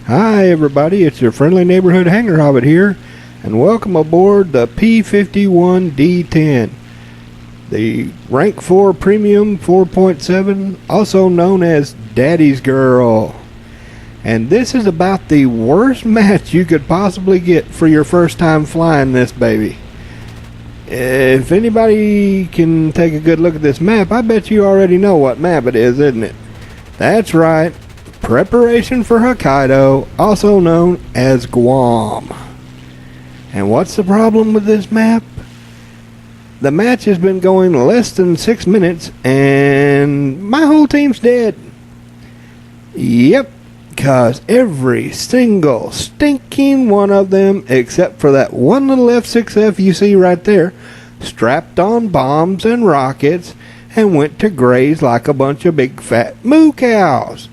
Hi everybody, it's your friendly neighborhood hangar hobbit here, and welcome aboard the P-51-D10, the rank 4 premium 4.7, also known as Daddy's Girl. And this is about the worst match you could possibly get for your first time flying this baby. If anybody can take a good look at this map, I bet you already know what map it is, isn't it? That's right. Preparation for Hokkaido, also known as Guam. And what's the problem with this map? The match has been going less than 6 minutes and my whole team's dead. Yep, cause every single stinking one of them, except for that one little F6F you see right there, strapped on bombs and rockets and went to graze like a bunch of big fat moo cows.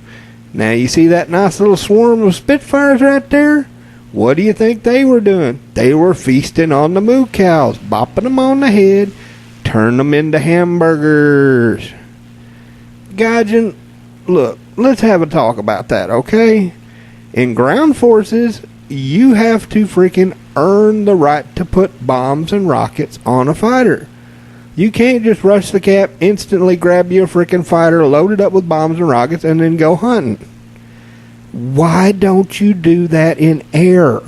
Now you see that nice little swarm of Spitfires right there? What do you think they were doing? They were feasting on the moo cows, bopping them on the head, turn them into hamburgers. Gaijin, look, let's have a talk about that, okay? In ground forces, you have to freaking earn the right to put bombs and rockets on a fighter. You can't just rush the cap, instantly grab you a freaking fighter, load it up with bombs and rockets, and then go hunting. Why don't you do that in air?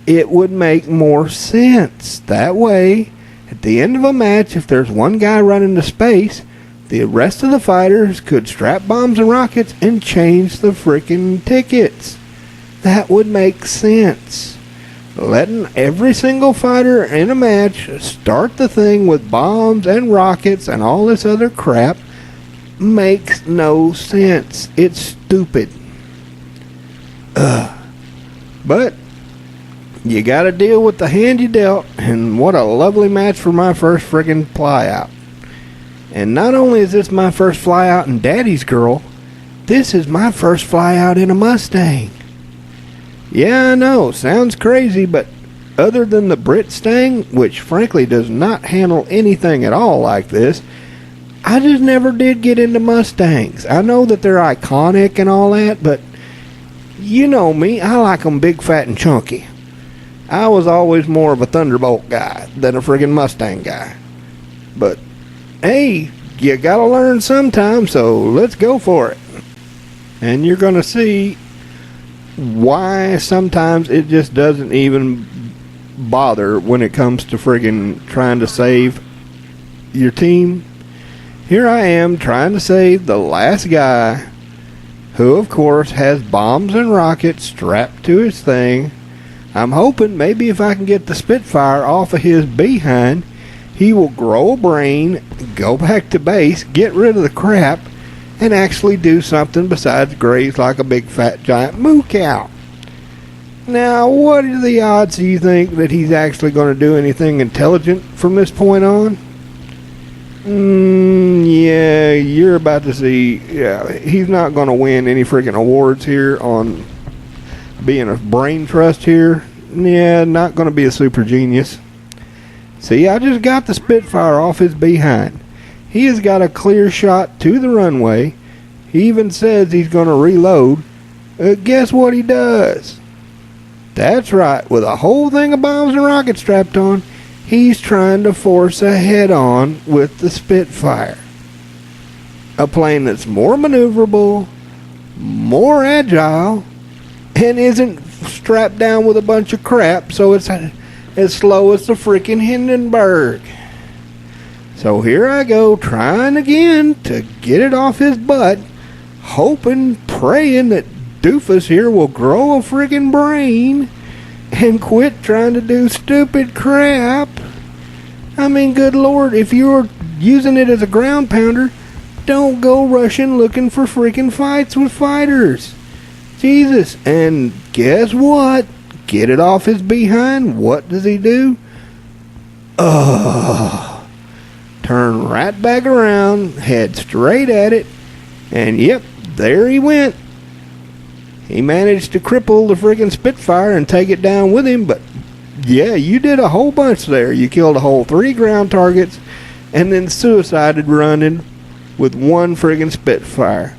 It would make more sense. That way, at the end of a match, if there's one guy running to space, the rest of the fighters could strap bombs and rockets and change the freaking tickets. That would make sense. Letting every single fighter in a match start the thing with bombs and rockets and all this other crap makes no sense. It's stupid. But you gotta deal with the hand you dealt, and what a lovely match for my first friggin' fly out. And not only is this my first fly out in Daddy's Girl, this is my first fly out in a Mustang. Yeah, I know, sounds crazy, but other than the Brit Stang, which frankly does not handle anything at all like this, I just never did get into Mustangs. I know that they're iconic and all that, but you know me, I like them big, fat, and chunky. I was always more of a Thunderbolt guy than a friggin' Mustang guy. But, hey, you gotta learn sometime, so let's go for it. And you're gonna see why sometimes it just doesn't even bother when it comes to friggin' trying to save your team. Here I am trying to save the last guy, who of course has bombs and rockets strapped to his thing. I'm hoping maybe if I can get the Spitfire off of his behind, he will grow a brain, go back to base, get rid of the crap, and actually do something besides graze like a big fat giant moo cow. Now, what are the odds do you think that he's actually going to do anything intelligent from this point on? Yeah, you're about to see. Yeah, he's not going to win any freaking awards here on being a brain trust here. Yeah, not going to be a super genius. See, I just got the Spitfire off his behind. He has got a clear shot to the runway. He even says he's going to reload. Guess what he does? That's right, with a whole thing of bombs and rockets strapped on, he's trying to force a head-on with the Spitfire. A plane that's more maneuverable, more agile, and isn't strapped down with a bunch of crap, so it's as slow as the freaking Hindenburg. So here I go, trying again to get it off his butt, hoping, praying that Doofus here will grow a friggin' brain and quit trying to do stupid crap. I mean, good Lord, if you're using it as a ground pounder, don't go rushing looking for freaking fights with fighters. Jesus, and guess what? Get it off his behind. What does he do? Turn right back around, head straight at it, and yep, there he went. He managed to cripple the friggin' Spitfire and take it down with him, but yeah, you did a whole bunch there. You killed a whole 3 ground targets and then suicided running with 1 friggin' Spitfire.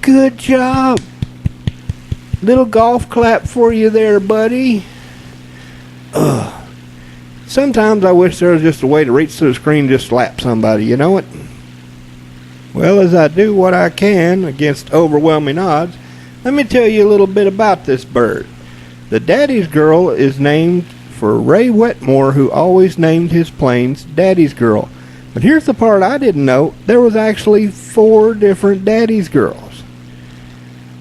Good job. Little golf clap for you there, buddy. Ugh. Sometimes I wish there was just a way to reach through the screen and just slap somebody, you know it? Well, as I do what I can against overwhelming odds, let me tell you a little bit about this bird. The Daddy's Girl is named for Ray Wetmore, who always named his planes Daddy's Girl. But here's the part I didn't know. There was actually 4 different Daddy's Girls.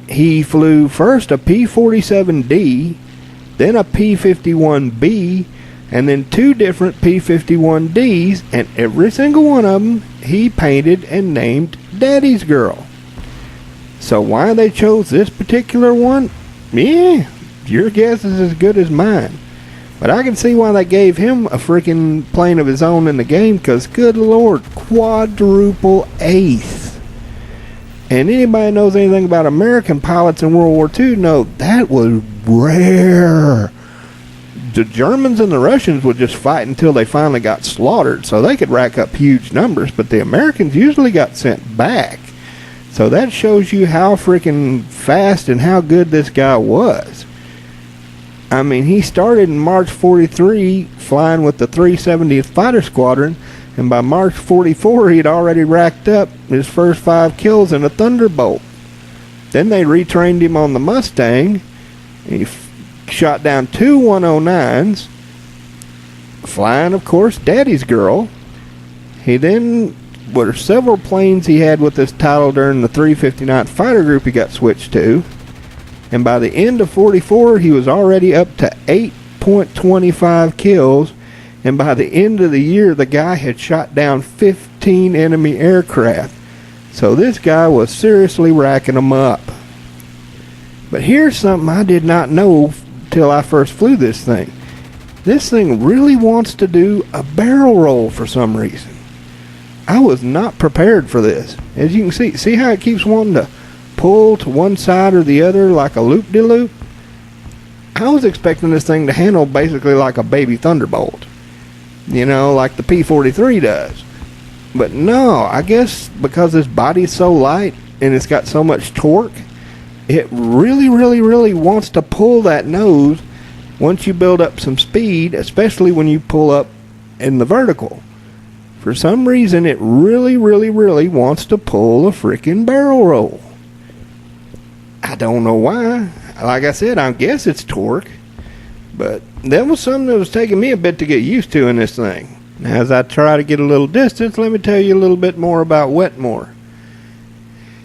He flew first a P-47-D, then a P-51-B, and then 2 different P-51-Ds, and every single one of them he painted and named Daddy's Girl. So why they chose this particular one? Yeah, your guess is as good as mine. But I can see why they gave him a freaking plane of his own in the game, because good lord, quadruple ace. And anybody knows anything about American pilots in World War II know that was rare. The Germans and the Russians would just fight until they finally got slaughtered, so they could rack up huge numbers, but the Americans usually got sent back. So that shows you how freaking fast and how good this guy was. I mean, he started in March 43 flying with the 370th Fighter Squadron, and by March 44 he'd already racked up his first 5 kills in a Thunderbolt. Then they retrained him on the Mustang. He shot down 2 109s, flying, of course, Daddy's Girl. He then, there were several planes he had with this title during the 359th Fighter Group he got switched to. And by the end of 44, he was already up to 8.25 kills. And by the end of the year, the guy had shot down 15 enemy aircraft. So this guy was seriously racking them up. But here's something I did not know till I first flew this thing. This thing really wants to do a barrel roll for some reason. I was not prepared for this. As you can see how it keeps wanting to pull to one side or the other like a loop-de-loop? I was expecting this thing to handle basically like a baby Thunderbolt. You know, like the P-43 does. But no, I guess because this body's so light and it's got so much torque, it really wants to pull that nose once you build up some speed, especially when you pull up in the vertical. For some reason, it really wants to pull a freaking barrel roll. I don't know why. Like I said, I guess it's torque. But that was something that was taking me a bit to get used to in this thing. Now, as I try to get a little distance, let me tell you a little bit more about Wetmore.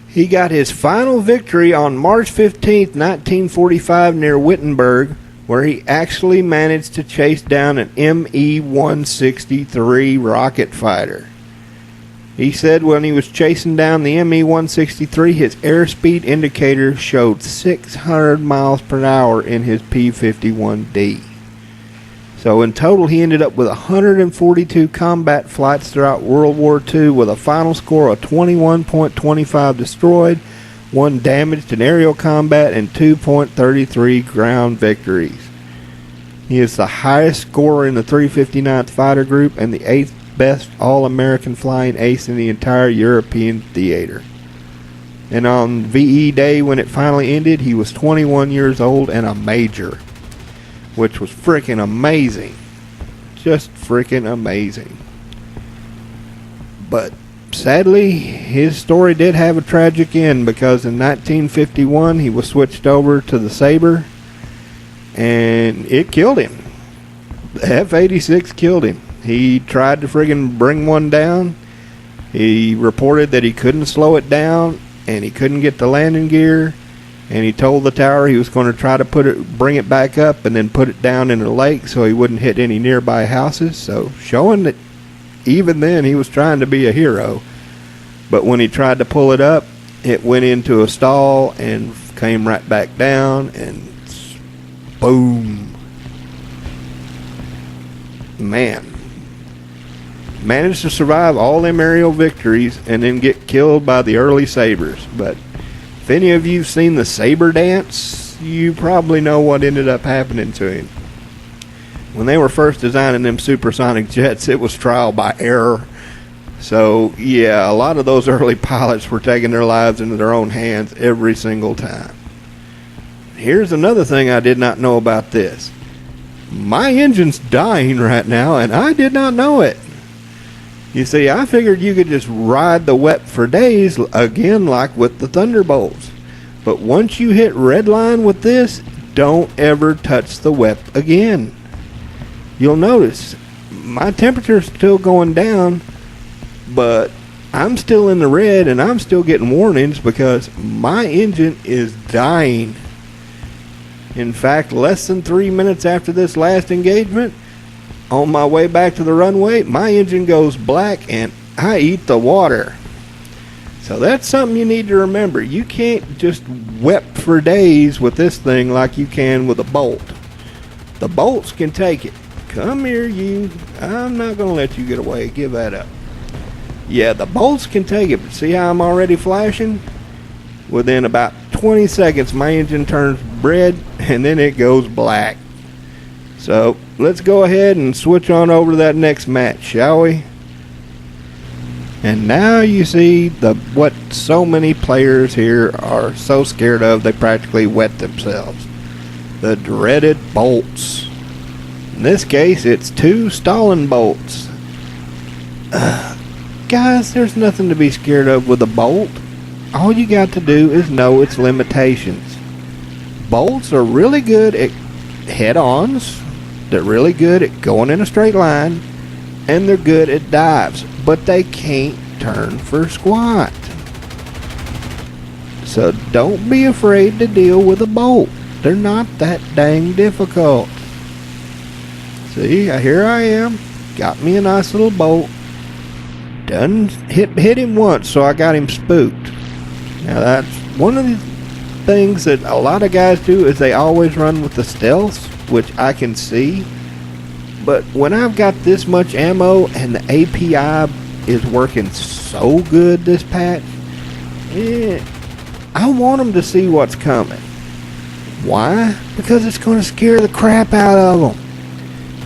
He got his final victory on March 15th, 1945 near Wittenberg, where he actually managed to chase down an Me-163 rocket fighter. He said when he was chasing down the Me-163, his airspeed indicator showed 600 miles per hour in his P-51-D. So in total, he ended up with 142 combat flights throughout World War II with a final score of 21.25 destroyed, 1 damaged in aerial combat, and 2.33 ground victories. He is the highest scorer in the 359th Fighter Group and the 8th best all-American flying ace in the entire European theater. And on VE Day, when it finally ended, he was 21 years old and a major, which was freaking amazing. Just freaking amazing. But sadly, his story did have a tragic end, because in 1951 he was switched over to the Sabre and it killed him. The F-86 killed him. He tried to friggin' bring one down. He reported that he couldn't slow it down and he couldn't get the landing gear, and he told the tower he was going to try to bring it back up and then put it down in a lake so he wouldn't hit any nearby houses. So showing that even then he was trying to be a hero. But when he tried to pull it up, it went into a stall and came right back down, and boom. Man. Managed to survive all them aerial victories and then get killed by the early Sabres. But if any of you've seen the Sabre dance, you probably know what ended up happening to him. When they were first designing them supersonic jets, it was trial by error. So, yeah, a lot of those early pilots were taking their lives into their own hands every single time. here's another thing I did not know about this. My engine's dying right now, and I did not know it. You see, I figured you could just ride the wet for days, again like with the Thunderbolts. But once you hit red line with this, don't ever touch the wet again. You'll notice my temperature's still going down, but I'm still in the red and I'm still getting warnings because my engine is dying. In fact, less than 3 minutes after this last engagement, on my way back to the runway, my engine goes black and I eat the water. So that's something you need to remember. You can't just wet for days with this thing like you can with a Bolt. The Bolts can take it. Come here, you. I'm not going to let you get away. Give that up. Yeah, the Bolts can take it, but see how I'm already flashing? Within about 20 seconds, my engine turns red, and then it goes black. So, let's go ahead and switch on over to that next match, shall we? And now you see what so many players here are so scared of, they practically wet themselves. The dreaded bolts. In this case, it's 2 stalling bolts. Guys, there's nothing to be scared of with a bolt. All you got to do is know its limitations. Bolts are really good at head-ons. They're really good at going in a straight line. And they're good at dives. But they can't turn for squat. So don't be afraid to deal with a bolt. They're not that dang difficult. See, here I am. Got me a nice little bolt. Done hit him once, so I got him spooked. Now that's one of the things that a lot of guys do is they always run with the stealth, which I can see. But when I've got this much ammo and the API is working so good this patch, I want them to see what's coming. Why? Because it's going to scare the crap out of them.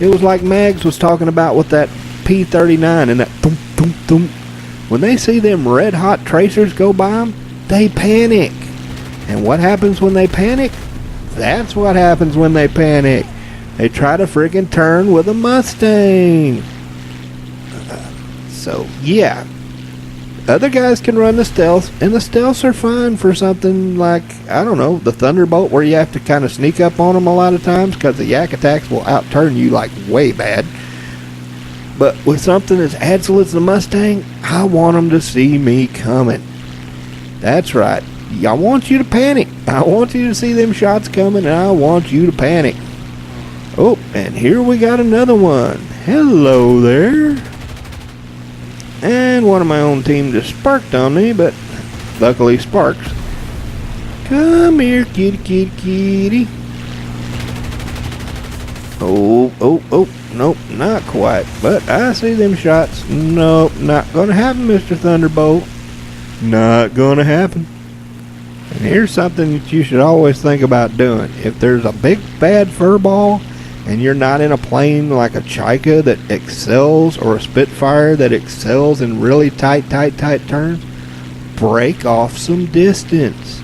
It was like Mags was talking about with that P-39 and that thump, thump, thump. When they see them red hot tracers go by them, they panic. And what happens when they panic? That's what happens when they panic. They try to freaking turn with a Mustang. So, yeah. Other guys can run the stealth, and the stealths are fine for something like, I don't know, the Thunderbolt, where you have to kind of sneak up on them a lot of times because the yak attacks will outturn you like way bad. But with something as agile as the Mustang, I want them to see me coming. That's right. I want you to panic. I want you to see them shots coming, and I want you to panic. Oh, and here we got another one. Hello there. And one of my own team just sparked on me, but luckily Sparks. Come here, kitty, kitty, kitty. Oh, nope, not quite. But I see them shots. Nope, not gonna happen, Mr. Thunderbolt. Not gonna happen. And here's something that you should always think about doing. If there's a big bad furball and you're not in a plane like a Chika that excels, or a Spitfire that excels in really tight turns, break off some distance.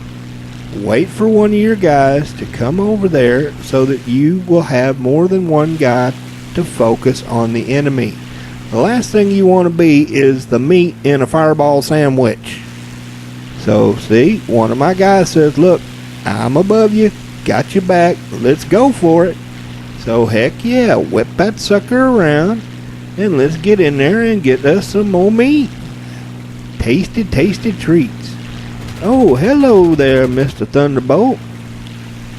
Wait for one of your guys to come over there so that you will have more than one guy to focus on the enemy. The last thing you want to be is the meat in a fireball sandwich. So see, one of my guys says, look, I'm above you, got your back, let's go for it. So heck yeah, whip that sucker around and let's get in there and get us some more meat. Tasty, tasty treats. Oh, hello there, Mr. Thunderbolt.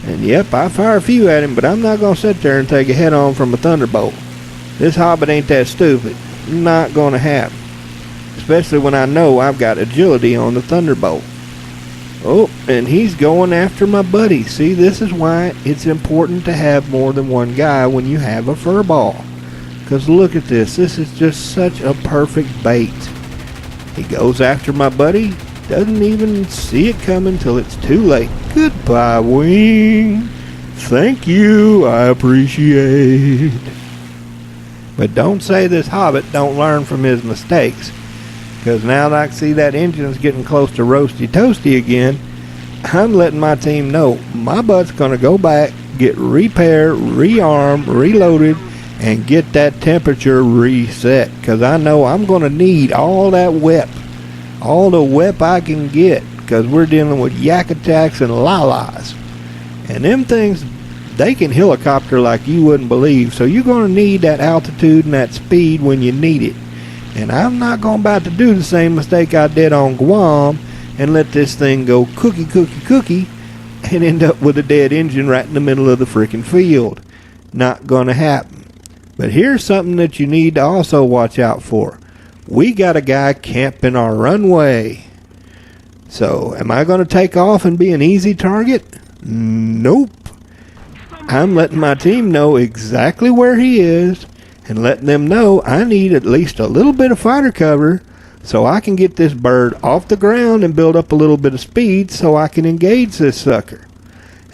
And yep, I fire a few at him, but I'm not going to sit there and take a head on from a Thunderbolt. This hobbit ain't that stupid. Not going to happen. Especially when I know I've got agility on the Thunderbolt. Oh, and he's going after my buddy. See, this is why it's important to have more than one guy when you have a furball. Because look at this. This is just such a perfect bait. He goes after my buddy. Doesn't even see it coming till it's too late. Goodbye, Wing. Thank you. I appreciate. But don't say this hobbit don't learn from his mistakes. Because now that I see that engine's getting close to roasty toasty again, I'm letting my team know my butt's going to go back, get repaired, rearmed, reloaded, and get that temperature reset. Because I know I'm going to need all that WEP, all the WEP I can get, because we're dealing with yak attacks and lalas. And them things, they can helicopter like you wouldn't believe. So you're going to need that altitude and that speed when you need it. And I'm not going about to do the same mistake I did on Guam and let this thing go cookie and end up with a dead engine right in the middle of the freaking field. Not going to happen. But here's something that you need to also watch out for. We got a guy camping our runway. So am I going to take off and be an easy target? Nope. I'm letting my team know exactly where he is and letting them know I need at least a little bit of fighter cover so I can get this bird off the ground and build up a little bit of speed so I can engage this sucker.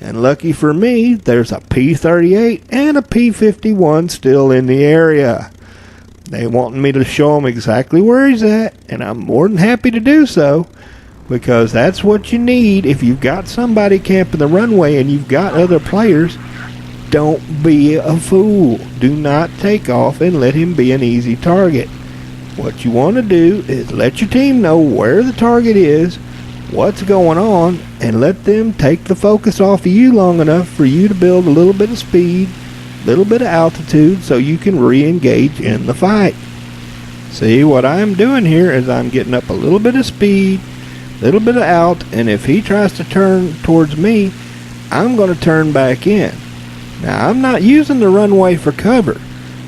And lucky for me, there's a P-38 and a P-51 still in the area. They wanting me to show them exactly where he's at, and I'm more than happy to do so, because that's what you need if you've got somebody camping the runway and you've got other players. Don't be a fool. Do not take off and let him be an easy target. What you want to do is let your team know where the target is, what's going on, and let them take the focus off of you long enough for you to build a little bit of speed, a little bit of altitude, so you can re-engage in the fight. See, what I'm doing here is I'm getting up a little bit of speed, a little bit of alt, and if he tries to turn towards me, I'm going to turn back in. Now, I'm not using the runway for cover.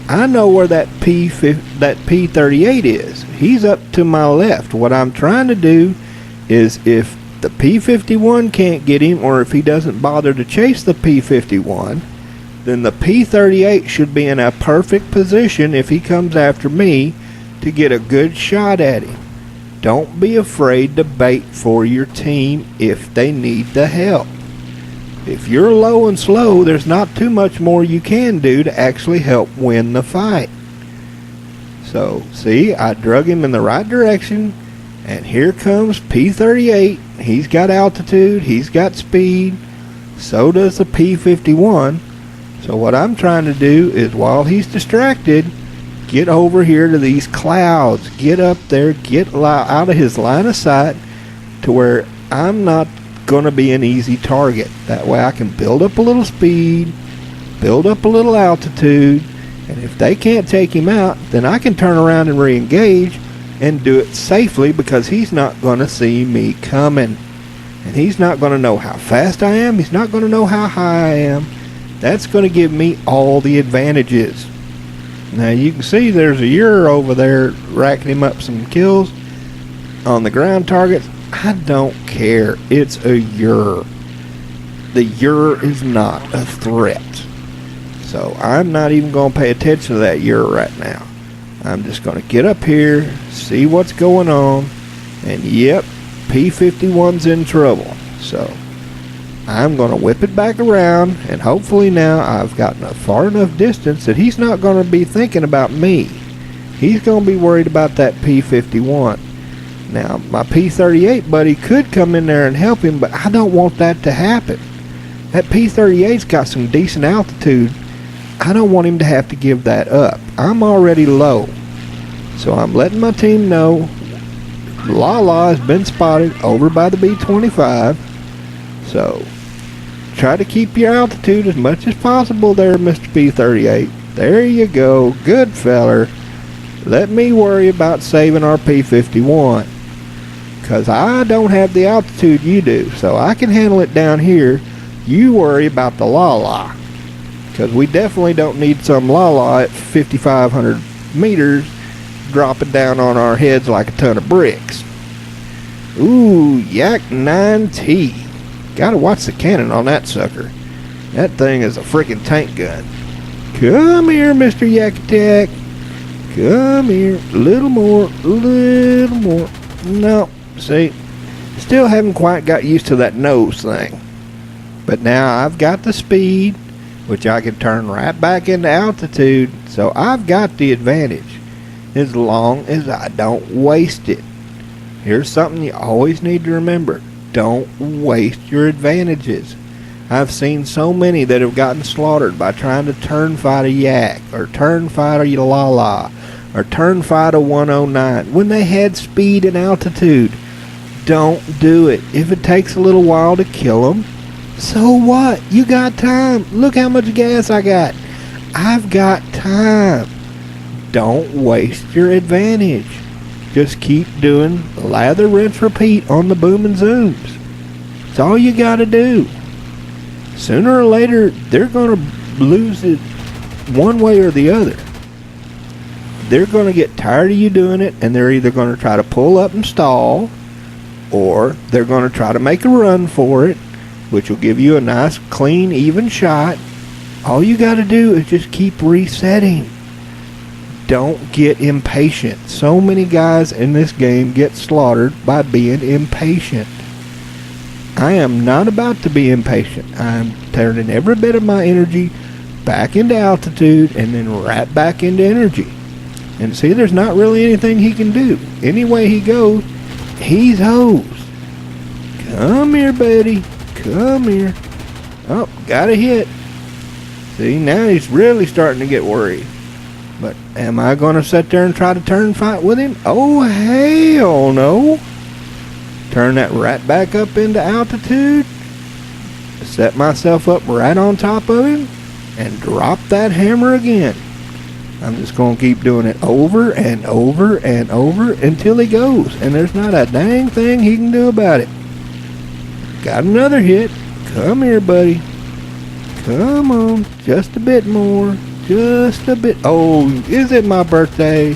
I know where that P-38 is. He's up to my left. What I'm trying to do is, if the P-51 can't get him, or if he doesn't bother to chase the P-51, then the P-38 should be in a perfect position if he comes after me to get a good shot at him. Don't be afraid to bait for your team if they need the help. If you're low and slow, there's not too much more you can do to actually help win the fight. So, see, I drug him in the right direction, and here comes P-38. He's got altitude, he's got speed, so does the P-51. So what I'm trying to do is, while he's distracted, get over here to these clouds, get up there, get out of his line of sight to where I'm not going to be an easy target. That way I can build up a little speed, build up a little altitude, and if they can't take him out, then I can turn around and re-engage and do it safely, because he's not going to see me coming. And he's not going to know how fast I am. He's not going to know how high I am. That's going to give me all the advantages. Now you can see there's a Ur over there racking him up some kills on the ground targets. I don't care. It's a Ur. The Ur is not a threat. So I'm not even going to pay attention to that Ur right now. I'm just going to get up here, see what's going on, and yep, P-51's in trouble. So I'm going to whip it back around, and hopefully now I've gotten a far enough distance that he's not going to be thinking about me. He's going to be worried about that P-51. Now, my P-38 buddy could come in there and help him, but I don't want that to happen. That P-38's got some decent altitude. I don't want him to have to give that up. I'm already low. So I'm letting my team know Lala has been spotted over by the B-25. So try to keep your altitude as much as possible there, Mr. P-38. There you go. Good feller. Let me worry about saving our P-51. Because I don't have the altitude you do. So I can handle it down here. You worry about the Lala. Because we definitely don't need some Lala at 5,500 meters dropping down on our heads like a ton of bricks. Ooh, Yak 9T. Gotta watch the cannon on that sucker. That thing is a freaking tank gun. Come here, Mr. Yak Attack. Come here. A little more. A little more. No. See? Still haven't quite got used to that nose thing. But now I've got the speed, which I can turn right back into altitude. So I've got the advantage, as long as I don't waste it. Here's something you always need to remember. Don't waste your advantages. I've seen so many that have gotten slaughtered by trying to turn fight a yak, or turn fight a la-la, or turn fight a 109 when they had speed and altitude. Don't do it. If it takes a little while to kill them, so what? You got time. Look how much gas I got. I've got time. Don't waste your advantage. Just keep doing lather, rinse, repeat on the boom and zooms. It's all you got to do. Sooner or later, they're going to lose it one way or the other. They're going to get tired of you doing it, and they're either going to try to pull up and stall, or they're going to try to make a run for it, which will give you a nice, clean, even shot. All you got to do is just keep resetting. Don't get impatient. So many guys in this game get slaughtered by being impatient. I am not about to be impatient. I'm turning every bit of my energy back into altitude and then right back into energy. And see, there's not really anything he can do. Any way he goes, he's hosed. Come here, buddy. Come here. Oh, got a hit. See, now he's really starting to get worried. But am I going to sit there and try to turn fight with him? Oh, hell no. Turn that right back up into altitude. Set myself up right on top of him. And drop that hammer again. I'm just going to keep doing it over and over and over until he goes. And there's not a dang thing he can do about it. Got another hit. Come here, buddy. Come on. Just a bit more. Just a bit. Oh, is it my birthday?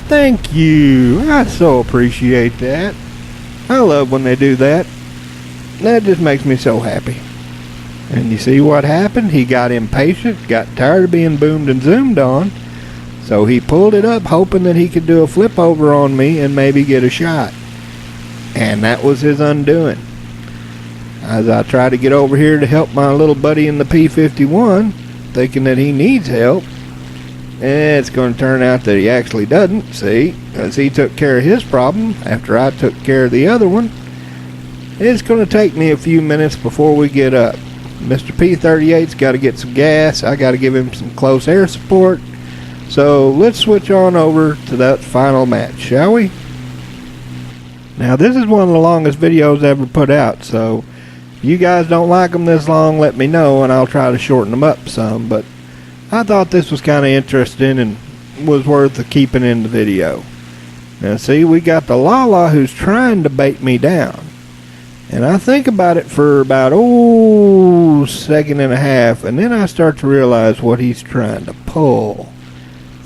Thank you. I so appreciate that. I love when they do that. That just makes me so happy. And you see what happened? He got impatient, got tired of being boomed and zoomed on, so he pulled it up hoping that he could do a flip over on me and maybe get a shot. And that was his undoing. As I try to get over here to help my little buddy in the P-51, thinking that he needs help, it's going to turn out that he actually doesn't, see, as he took care of his problem after I took care of the other one. It's going to take me a few minutes before we get up. Mr. P-38's got to get some gas. I got to give him some close air support. So let's switch on over to that final match, shall we? Now this is one of the longest videos ever put out, so if you guys don't like them this long, let me know and I'll try to shorten them up some. But I thought this was kind of interesting and was worth keeping in the video. Now see, we got the Lala who's trying to bait me down. And I think about it for about, second and a half, and then I start to realize what he's trying to pull.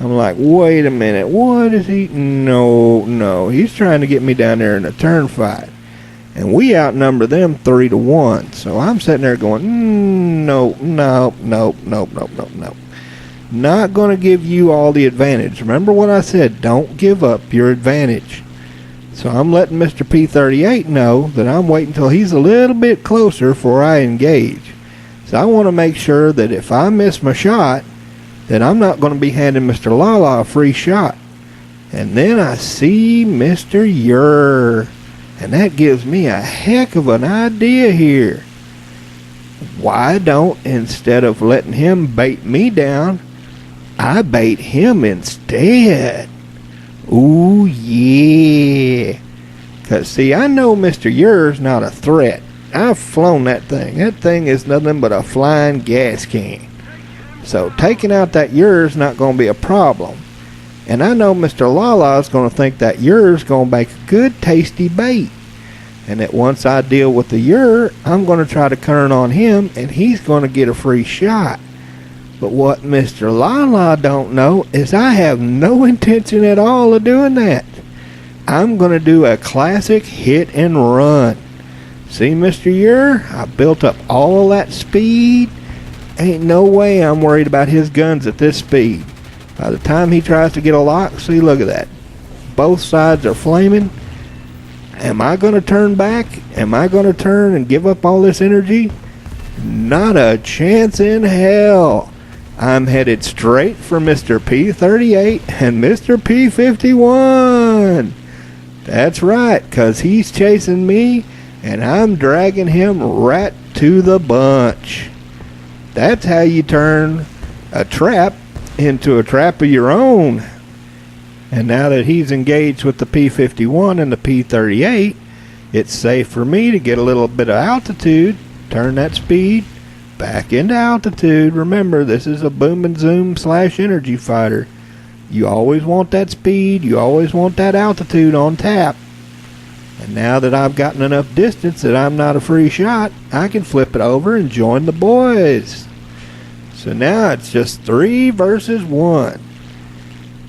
I'm like, wait a minute, what is he? No, he's trying to get me down there in a turn fight. And we outnumber them 3-1. So I'm sitting there going, no. Not going to give you all the advantage. Remember what I said, don't give up your advantage. So I'm letting Mr. P-38 know that I'm waiting until he's a little bit closer before I engage. So I want to make sure that if I miss my shot, that I'm not going to be handing Mr. Lala a free shot. And then I see Mr. Yer. And that gives me a heck of an idea here. Why don't, instead of letting him bait me down, I bait him instead? Ooh, yeah. Because, see, I know Mr. Yer's not a threat. I've flown that thing. That thing is nothing but a flying gas can. So taking out that Yer's not going to be a problem. And I know Mr. Lala's going to think that Yer's going to make a good, tasty bait. And that once I deal with the Yer, I'm going to try to turn on him, and he's going to get a free shot. But what Mr. Lala don't know is I have no intention at all of doing that. I'm going to do a classic hit and run. See, Mr. Yer, I built up all that speed. Ain't no way I'm worried about his guns at this speed. By the time he tries to get a lock, see, look at that. Both sides are flaming. Am I going to turn back? Am I going to turn and give up all this energy? Not a chance in hell. I'm headed straight for Mr. P-38 and Mr. P-51. That's right, because he's chasing me, and I'm dragging him right to the bunch. That's how you turn a trap into a trap of your own. And now that he's engaged with the P-51 and the P-38, it's safe for me to get a little bit of altitude, turn that speed back into altitude. Remember, this is a boom and zoom / energy fighter. You always want that speed, you always want that altitude on tap. And now that I've gotten enough distance that I'm not a free shot, I can flip it over and join the boys. So now it's just 3 versus 1.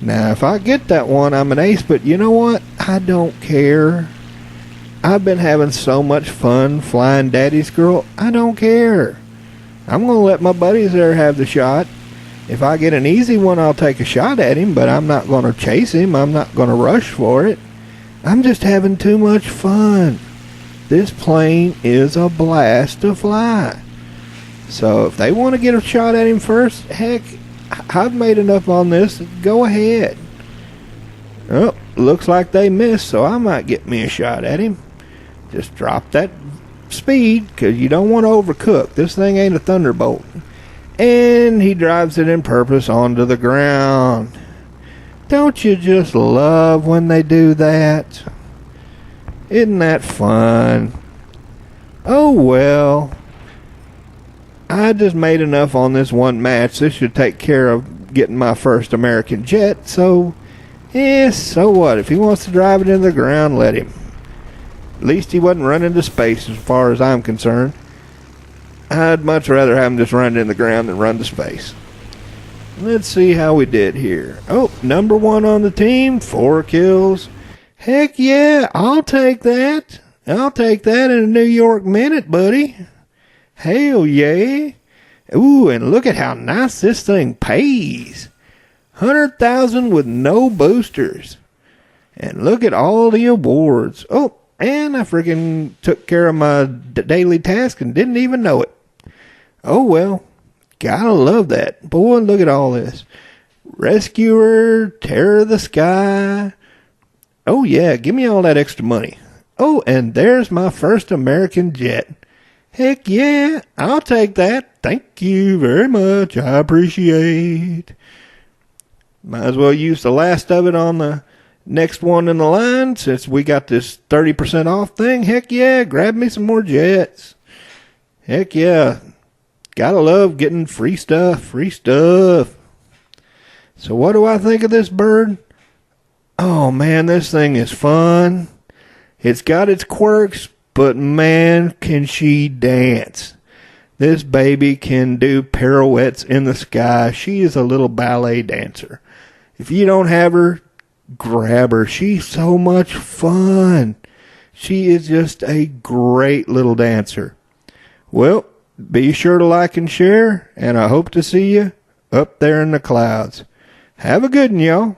Now if I get that one, I'm an ace, but you know what? I don't care. I've been having so much fun flying Daddy's Girl, I don't care. I'm going to let my buddies there have the shot. If I get an easy one, I'll take a shot at him, but I'm not going to chase him. I'm not going to rush for it. I'm just having too much fun. This plane is a blast to fly. So if they want to get a shot at him first, heck, I've made enough on this. Go ahead. Oh, looks like they missed, so I might get me a shot at him. Just drop that speed, because you don't want to overcook. This thing ain't a Thunderbolt. And he drives it in purpose onto the ground. Don't you just love when they do that? Isn't that fun? Oh well. I just made enough on this one match. This should take care of getting my first American jet. So, so what? If he wants to drive it into the ground, let him. At least he wasn't running to space as far as I'm concerned. I'd much rather have him just run in the ground than run to space. Let's see how we did here. Oh, number 1 on the team, 4 kills. Heck yeah, I'll take that. I'll take that in a New York minute, buddy. Hell yeah. Ooh, and look at how nice this thing pays. 100,000 with no boosters. And look at all the awards. Oh, and I freaking took care of my daily task and didn't even know it. Oh well. Gotta love that. Boy, look at all this. Rescuer, Terror of the Sky. Oh yeah, give me all that extra money. Oh, and there's my first American jet. Heck yeah, I'll take that. Thank you very much. I appreciate. Might as well use the last of it on the next one in the line since we got this 30% off thing. Heck yeah, grab me some more jets. Heck yeah. Gotta love getting free stuff, free stuff. So what do I think of this bird? Oh man, this thing is fun. It's got its quirks, but man, can she dance. This baby can do pirouettes in the sky. She is a little ballet dancer. If you don't have her, grab her. She's so much fun. She is just a great little dancer. Well, be sure to like and share, and I hope to see you up there in the clouds. Have a good one, y'all.